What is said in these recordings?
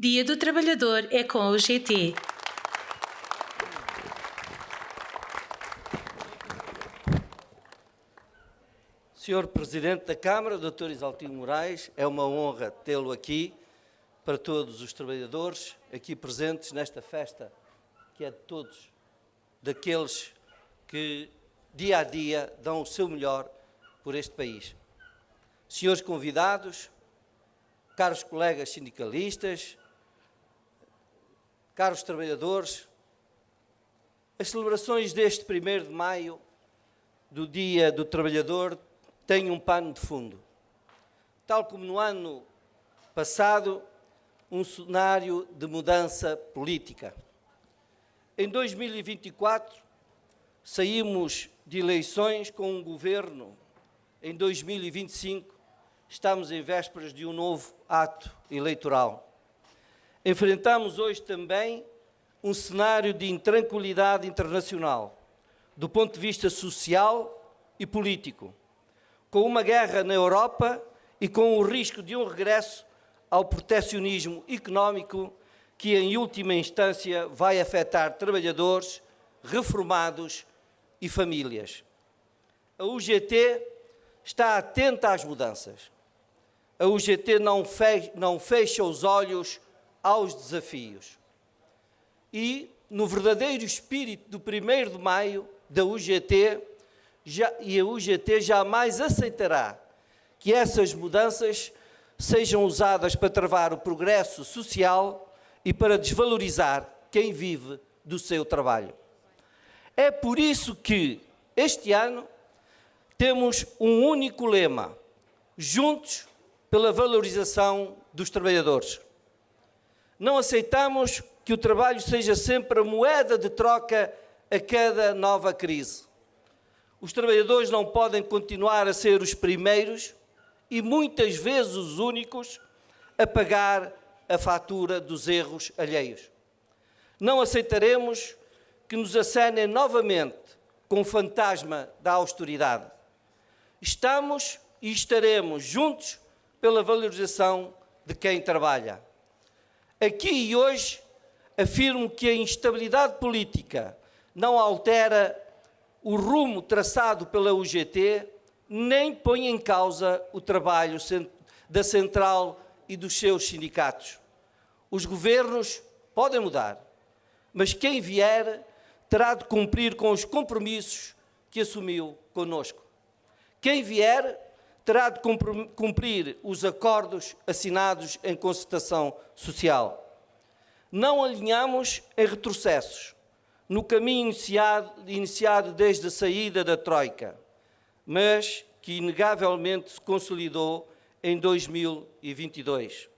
Dia do Trabalhador é com a UGT. Senhor Presidente da Câmara, Dr. Isaltino Moraes, é uma honra tê-lo aqui para todos os trabalhadores aqui presentes nesta festa que é de todos, daqueles que dia a dia dão o seu melhor por este país. Senhores convidados, caros colegas sindicalistas, caros trabalhadores, as celebrações deste 1º de maio, do Dia do Trabalhador, têm um pano de fundo. Tal como no ano passado, um cenário de mudança política. Em 2024, saímos de eleições com um governo. Em 2025, estamos em vésperas de um novo ato eleitoral. Enfrentamos hoje também um cenário de intranquilidade internacional, do ponto de vista social e político, com uma guerra na Europa e com o risco de um regresso ao protecionismo económico que, em última instância, vai afetar trabalhadores, reformados e famílias. A UGT está atenta às mudanças. A UGT não fecha os olhos aos desafios. E, no verdadeiro espírito do 1º de maio da UGT, a UGT jamais aceitará que essas mudanças sejam usadas para travar o progresso social e para desvalorizar quem vive do seu trabalho. É por isso que, este ano, temos um único lema: juntos pela valorização dos trabalhadores. Não aceitamos que o trabalho seja sempre a moeda de troca a cada nova crise. Os trabalhadores não podem continuar a ser os primeiros e muitas vezes os únicos a pagar a fatura dos erros alheios. Não aceitaremos que nos acenem novamente com o fantasma da austeridade. Estamos e estaremos juntos pela valorização de quem trabalha. Aqui e hoje afirmo que a instabilidade política não altera o rumo traçado pela UGT, nem põe em causa o trabalho da Central e dos seus sindicatos. Os governos podem mudar, mas quem vier terá de cumprir com os compromissos que assumiu conosco. Quem vier terá de cumprir os acordos assinados em concertação social. Não alinhamos em retrocessos no caminho iniciado desde a saída da Troika, mas que inegavelmente se consolidou em 2022.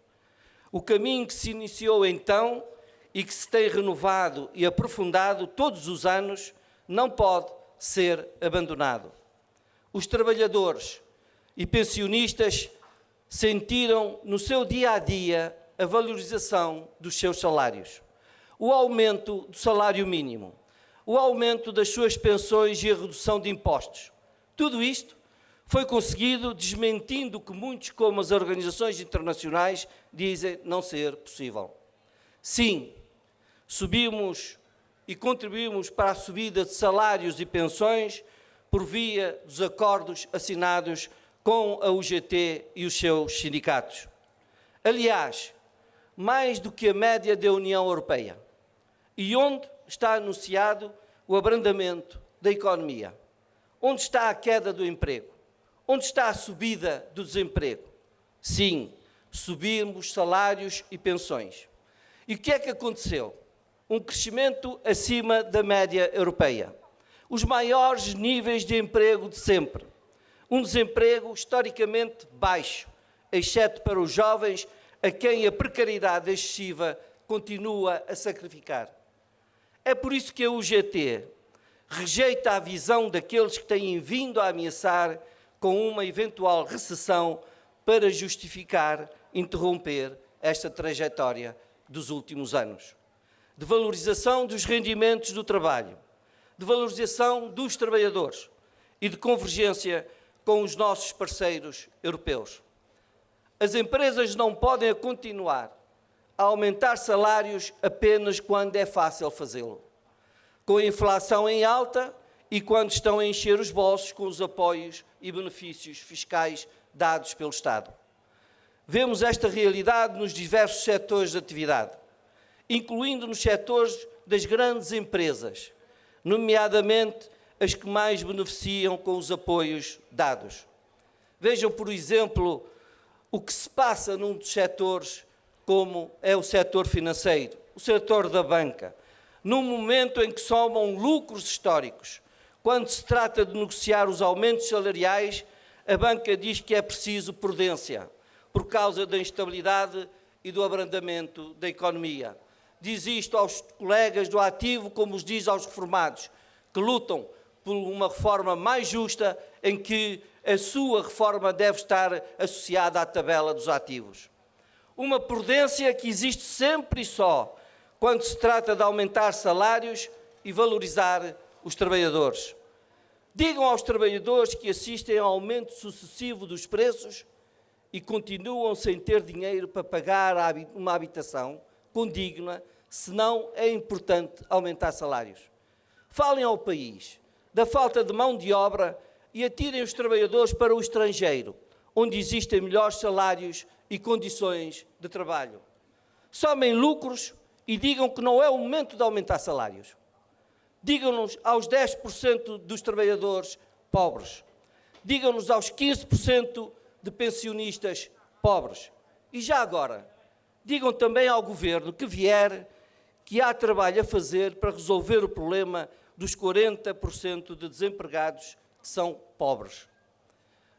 O caminho que se iniciou então e que se tem renovado e aprofundado todos os anos não pode ser abandonado. Os trabalhadores e pensionistas sentiram no seu dia-a-dia a valorização dos seus salários, o aumento do salário mínimo, o aumento das suas pensões e a redução de impostos. Tudo isto foi conseguido desmentindo o que muitos, como as organizações internacionais, dizem não ser possível. Sim, subimos e contribuímos para a subida de salários e pensões por via dos acordos assinados com a UGT e os seus sindicatos. Aliás, mais do que a média da União Europeia. E onde está anunciado o abrandamento da economia? Onde está a queda do emprego? Onde está a subida do desemprego? Sim, subimos salários e pensões. E o que é que aconteceu? Um crescimento acima da média europeia. Os maiores níveis de emprego de sempre. Um desemprego historicamente baixo, exceto para os jovens, a quem a precariedade excessiva continua a sacrificar. É por isso que a UGT rejeita a visão daqueles que têm vindo a ameaçar com uma eventual recessão para justificar, interromper esta trajetória dos últimos anos. De valorização dos rendimentos do trabalho, de valorização dos trabalhadores e de convergência com os nossos parceiros europeus. As empresas não podem continuar a aumentar salários apenas quando é fácil fazê-lo, com a inflação em alta e quando estão a encher os bolsos com os apoios e benefícios fiscais dados pelo Estado. Vemos esta realidade nos diversos setores de atividade, incluindo nos setores das grandes empresas, nomeadamente as que mais beneficiam com os apoios dados. Vejam, por exemplo, o que se passa num dos setores, como é o setor financeiro, o setor da banca, num momento em que somam lucros históricos. Quando se trata de negociar os aumentos salariais, a banca diz que é preciso prudência, por causa da instabilidade e do abrandamento da economia. Diz isto aos colegas do ativo, como os diz aos reformados, que lutam por uma reforma mais justa, em que a sua reforma deve estar associada à tabela dos ativos. Uma prudência que existe sempre e só quando se trata de aumentar salários e valorizar os trabalhadores. Digam aos trabalhadores que assistem ao aumento sucessivo dos preços e continuam sem ter dinheiro para pagar uma habitação condigna, senão é importante aumentar salários. Falem ao país da falta de mão de obra e atirem os trabalhadores para o estrangeiro, onde existem melhores salários e condições de trabalho. Somem lucros e digam que não é o momento de aumentar salários. Digam-nos aos 10% dos trabalhadores pobres. Digam-nos aos 15% de pensionistas pobres. E já agora, digam também ao Governo que vier que há trabalho a fazer para resolver o problema dos 40% de desempregados que são pobres.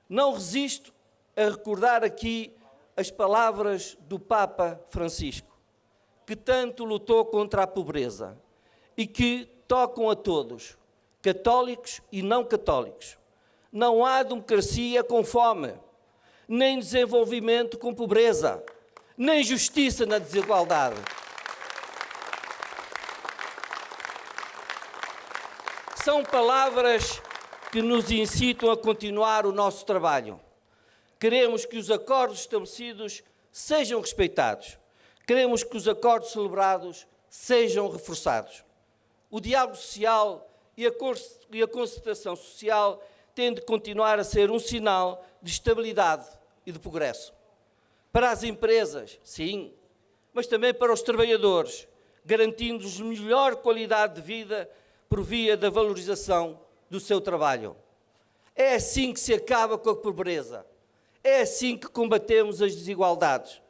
Não resisto a recordar aqui as palavras do Papa Francisco, que tanto lutou contra a pobreza e que tocam a todos, católicos e não católicos. Não há democracia com fome, nem desenvolvimento com pobreza, nem justiça na desigualdade. São palavras que nos incitam a continuar o nosso trabalho. Queremos que os acordos estabelecidos sejam respeitados. Queremos que os acordos celebrados sejam reforçados. O diálogo social e a concertação social têm de continuar a ser um sinal de estabilidade e de progresso. Para as empresas, sim, mas também para os trabalhadores, garantindo-lhes melhor qualidade de vida por via da valorização do seu trabalho. É assim que se acaba com a pobreza. É assim que combatemos as desigualdades.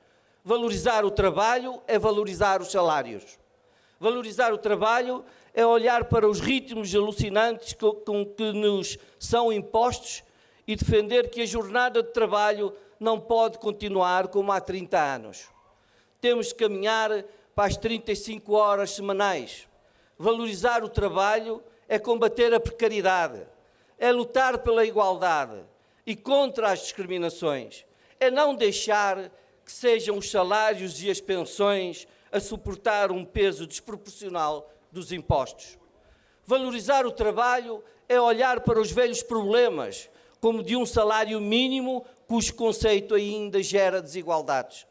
Valorizar o trabalho é valorizar os salários. Valorizar o trabalho é olhar para os ritmos alucinantes com que nos são impostos e defender que a jornada de trabalho não pode continuar como há 30 anos. Temos de caminhar para as 35 horas semanais. Valorizar o trabalho é combater a precariedade, é lutar pela igualdade e contra as discriminações, é não deixar que sejam os salários e as pensões a suportar um peso desproporcional dos impostos. Valorizar o trabalho é olhar para os velhos problemas, como de um salário mínimo, cujo conceito ainda gera desigualdades.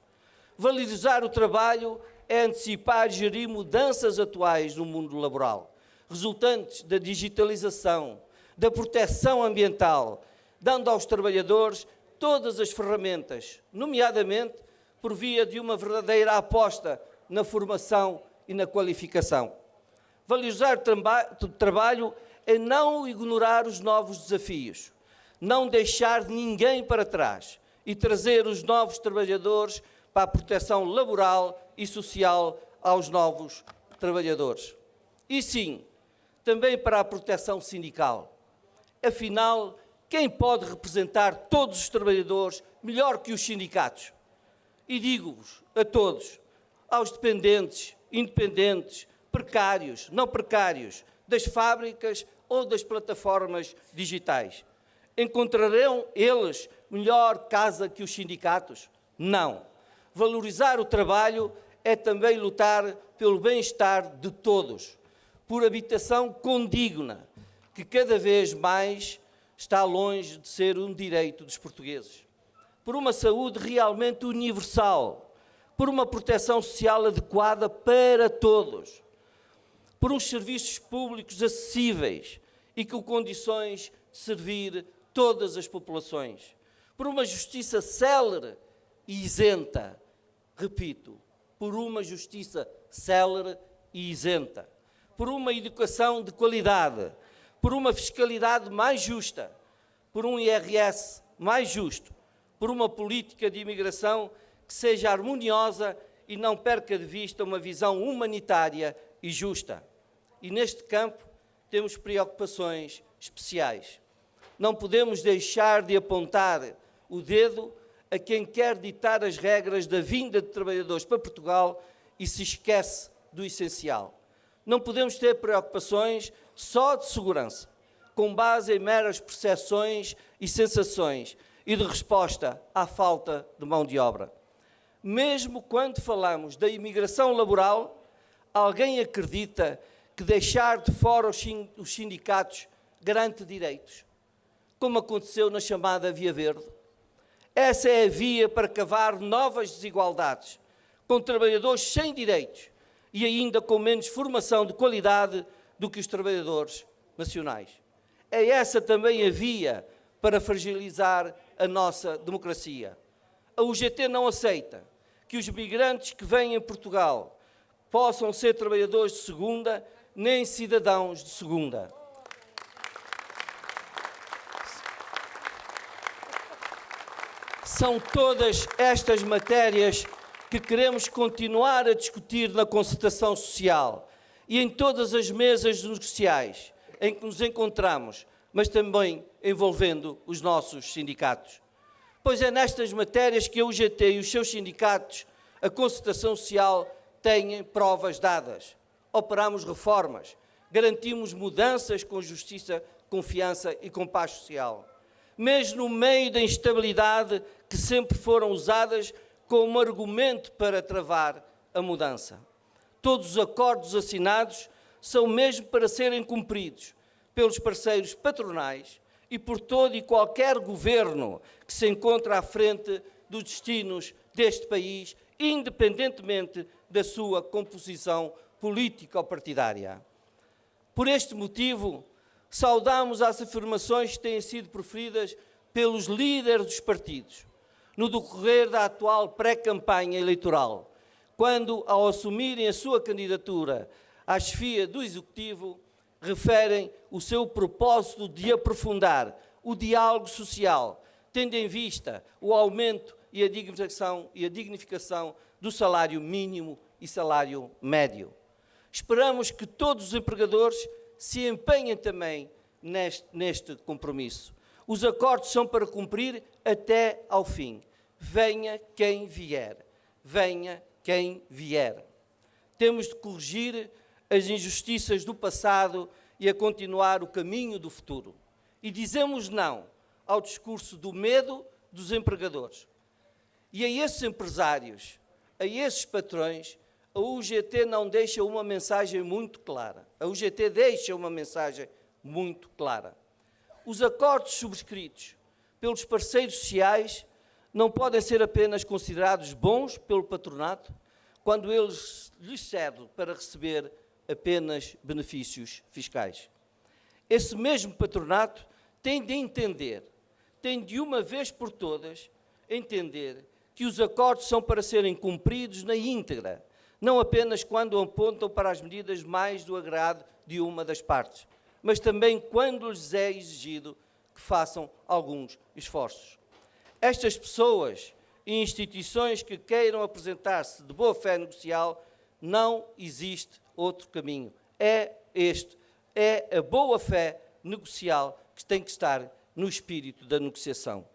Valorizar o trabalho é antecipar e gerir mudanças atuais no mundo laboral, resultantes da digitalização, da proteção ambiental, dando aos trabalhadores todas as ferramentas, nomeadamente por via de uma verdadeira aposta na formação e na qualificação. Valorizar o trabalho é não ignorar os novos desafios, não deixar ninguém para trás e trazer os novos trabalhadores para a proteção laboral e social aos novos trabalhadores. E sim, também para a proteção sindical. Afinal, quem pode representar todos os trabalhadores melhor que os sindicatos? E digo-vos a todos, aos dependentes, independentes, precários, não precários, das fábricas ou das plataformas digitais. Encontrarão eles melhor casa que os sindicatos? Não. Valorizar o trabalho é também lutar pelo bem-estar de todos, por habitação condigna, que cada vez mais está longe de ser um direito dos portugueses, por uma saúde realmente universal, por uma proteção social adequada para todos, por uns serviços públicos acessíveis e com condições de servir todas as populações, por uma justiça célere e isenta. Repito, por uma justiça célere e isenta, por uma educação de qualidade, por uma fiscalidade mais justa, por um IRS mais justo, por uma política de imigração que seja harmoniosa e não perca de vista uma visão humanitária e justa. E neste campo temos preocupações especiais. Não podemos deixar de apontar o dedo a quem quer ditar as regras da vinda de trabalhadores para Portugal e se esquece do essencial. Não podemos ter preocupações só de segurança, com base em meras percepções e sensações e de resposta à falta de mão de obra. Mesmo quando falamos da imigração laboral, alguém acredita que deixar de fora os sindicatos garante direitos, como aconteceu na chamada Via Verde? Essa é a via para cavar novas desigualdades, com trabalhadores sem direitos e ainda com menos formação de qualidade do que os trabalhadores nacionais. É essa também a via para fragilizar a nossa democracia. A UGT não aceita que os migrantes que vêm em Portugal possam ser trabalhadores de segunda, nem cidadãos de segunda. São todas estas matérias que queremos continuar a discutir na concertação social e em todas as mesas negociais em que nos encontramos, mas também envolvendo os nossos sindicatos. Pois é nestas matérias que a UGT e os seus sindicatos, a concertação social, têm provas dadas. Operamos reformas, garantimos mudanças com justiça, confiança e com paz social. Mesmo no meio da instabilidade que sempre foram usadas como argumento para travar a mudança. Todos os acordos assinados são mesmo para serem cumpridos pelos parceiros patronais e por todo e qualquer governo que se encontra à frente dos destinos deste país, independentemente da sua composição política ou partidária. Por este motivo, saudamos as afirmações que têm sido proferidas pelos líderes dos partidos no decorrer da atual pré-campanha eleitoral, quando, ao assumirem a sua candidatura à chefia do Executivo, referem o seu propósito de aprofundar o diálogo social, tendo em vista o aumento e a dignificação do salário mínimo e salário médio. Esperamos que todos os empregadores se empenhem também neste compromisso. Os acordos são para cumprir até ao fim. Venha quem vier. Venha quem vier. Temos de corrigir as injustiças do passado e a continuar o caminho do futuro. E dizemos não ao discurso do medo dos empregadores. E a esses empresários, a esses patrões, a UGT não deixa uma mensagem muito clara. A UGT deixa uma mensagem muito clara. Os acordos subscritos pelos parceiros sociais não podem ser apenas considerados bons pelo patronato quando eles lhes servem para receber apenas benefícios fiscais. Esse mesmo patronato tem de entender, tem de uma vez por todas entender que os acordos são para serem cumpridos na íntegra, não apenas quando apontam para as medidas mais do agrado de uma das partes, mas também quando lhes é exigido que façam alguns esforços. Estas pessoas e instituições que queiram apresentar-se de boa fé negocial, não existe outro caminho. É a boa fé negocial que tem que estar no espírito da negociação.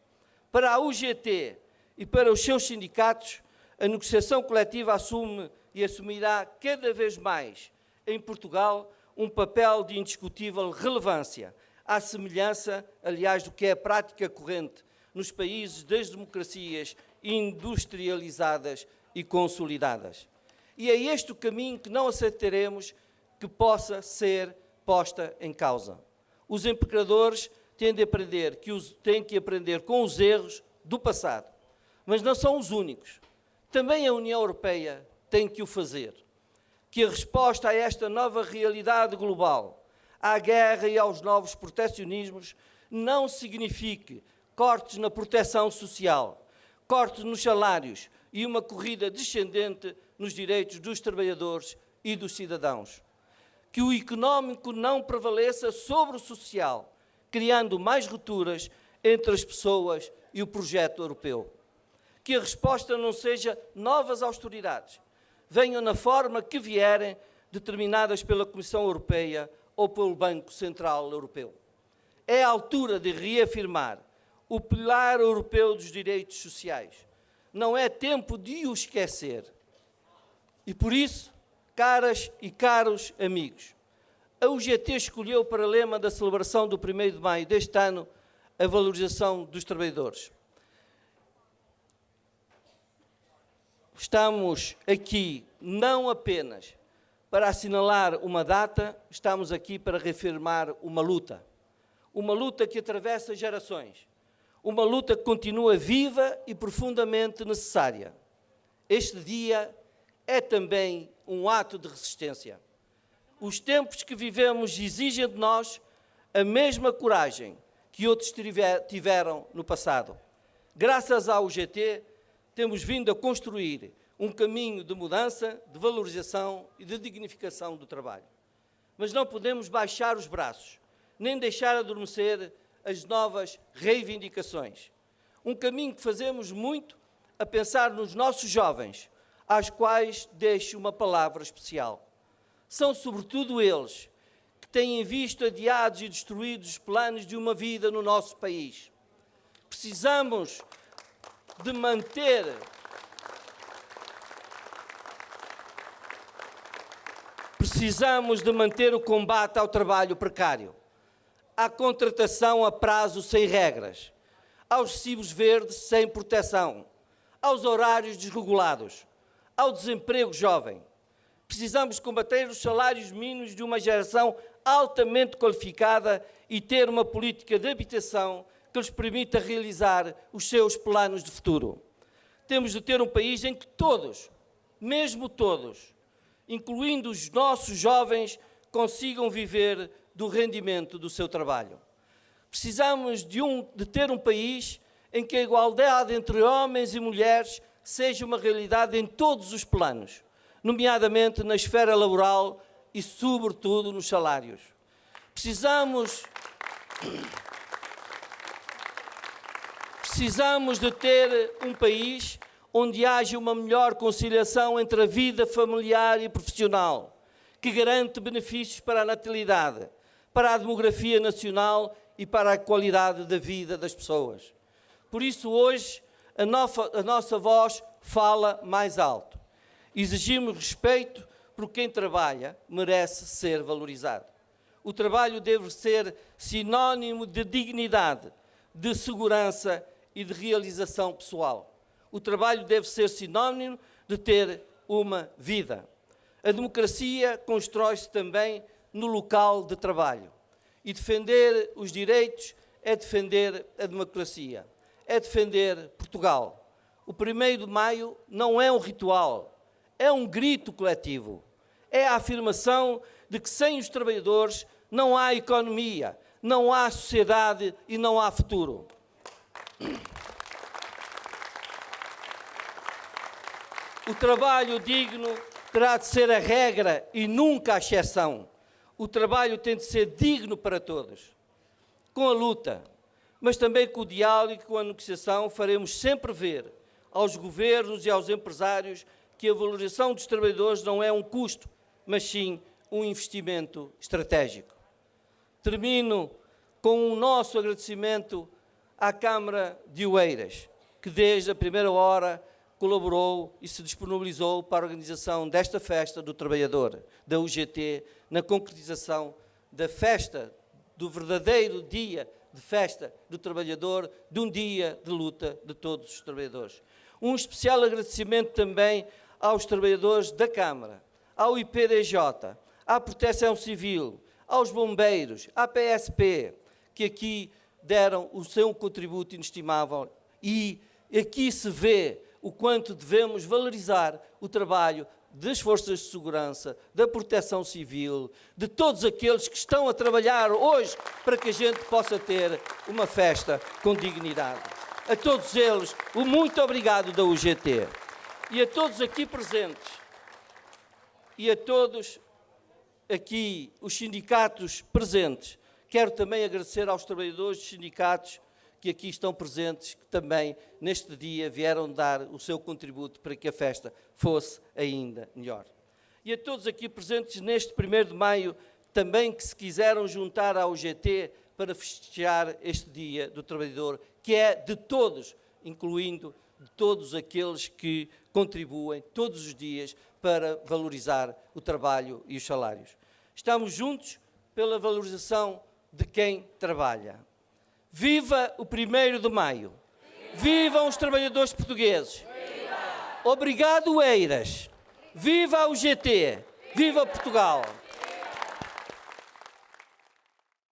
Para a UGT e para os seus sindicatos, a negociação coletiva assume e assumirá cada vez mais em Portugal um papel de indiscutível relevância, à semelhança, aliás, do que é a prática corrente nos países das democracias industrializadas e consolidadas. E é este o caminho que não aceitaremos que possa ser posta em causa. Os empregadores têm que aprender com os erros do passado, mas não são os únicos. também a União Europeia tem que o fazer. Que a resposta a esta nova realidade global, à guerra e aos novos protecionismos, não signifique cortes na proteção social, cortes nos salários e uma corrida descendente nos direitos dos trabalhadores e dos cidadãos. Que o económico não prevaleça sobre o social, criando mais rupturas entre as pessoas e o projeto europeu. Que a resposta não seja novas austeridades, venham na forma que vierem, determinadas pela Comissão Europeia ou pelo Banco Central Europeu. É a altura de reafirmar o pilar europeu dos direitos sociais. Não é tempo de o esquecer. E por isso, caras e caros amigos, a UGT escolheu para lema da celebração do 1º de maio deste ano a valorização dos trabalhadores. Estamos aqui não apenas para assinalar uma data, estamos aqui para reafirmar uma luta que atravessa gerações, uma luta que continua viva e profundamente necessária. Este dia é também um ato de resistência. Os tempos que vivemos exigem de nós a mesma coragem que outros tiveram no passado. Graças à UGT, temos vindo a construir um caminho de mudança, de valorização e de dignificação do trabalho. Mas não podemos baixar os braços, nem deixar adormecer as novas reivindicações. Um caminho que fazemos muito a pensar nos nossos jovens, aos quais deixo uma palavra especial. São sobretudo eles que têm visto adiados e destruídos os planos de uma vida no nosso país. Precisamos de manter o combate ao trabalho precário, à contratação a prazo sem regras, aos recibos verdes sem proteção, aos horários desregulados, ao desemprego jovem. Precisamos combater os salários mínimos de uma geração altamente qualificada e ter uma política de habitação que lhes permita realizar os seus planos de futuro. Temos de ter um país em que todos, mesmo todos, incluindo os nossos jovens, consigam viver do rendimento do seu trabalho. Precisamos de ter um país em que a igualdade entre homens e mulheres seja uma realidade em todos os planos, nomeadamente na esfera laboral e, sobretudo, nos salários. Precisamos de ter um país onde haja uma melhor conciliação entre a vida familiar e profissional, que garante benefícios para a natalidade, para a demografia nacional e para a qualidade da vida das pessoas. Por isso, hoje, a nossa voz fala mais alto. Exigimos respeito por quem trabalha, merece ser valorizado. O trabalho deve ser sinónimo de dignidade, de segurança e de realização pessoal. O trabalho deve ser sinónimo de ter uma vida. A democracia constrói-se também no local de trabalho. E defender os direitos é defender a democracia, é defender Portugal. O 1º de maio não é um ritual, é um grito coletivo. É a afirmação de que sem os trabalhadores não há economia, não há sociedade e não há futuro. O trabalho digno terá de ser a regra e nunca a exceção. O trabalho tem de ser digno para todos. Com a luta, mas também com o diálogo e com a negociação, faremos sempre ver aos governos e aos empresários que a valorização dos trabalhadores não é um custo, mas sim um investimento estratégico. Termino com o nosso agradecimento à Câmara de Oeiras, que desde a primeira hora colaborou e se disponibilizou para a organização desta festa do trabalhador, da UGT, na concretização da festa, do verdadeiro dia de festa do trabalhador, de um dia de luta de todos os trabalhadores. Um especial agradecimento também aos trabalhadores da Câmara, ao IPDJ, à Proteção Civil, aos bombeiros, à PSP, que aqui deram o seu contributo inestimável, e aqui se vê o quanto devemos valorizar o trabalho das forças de segurança, da proteção civil, de todos aqueles que estão a trabalhar hoje para que a gente possa ter uma festa com dignidade. A todos eles, o muito obrigado da UGT. E a todos aqui presentes, e a todos aqui os sindicatos presentes, quero também agradecer aos trabalhadores dos sindicatos que aqui estão presentes, que também neste dia vieram dar o seu contributo para que a festa fosse ainda melhor. E a todos aqui presentes neste 1º de maio, também que se quiseram juntar à UGT para festejar este Dia do Trabalhador, que é de todos, incluindo de todos aqueles que contribuem todos os dias para valorizar o trabalho e os salários. Estamos juntos pela valorização de quem trabalha. Viva o 1º de maio! Vivam os trabalhadores portugueses! Viva! Obrigado, Eiras! Viva a UGT! Viva Portugal!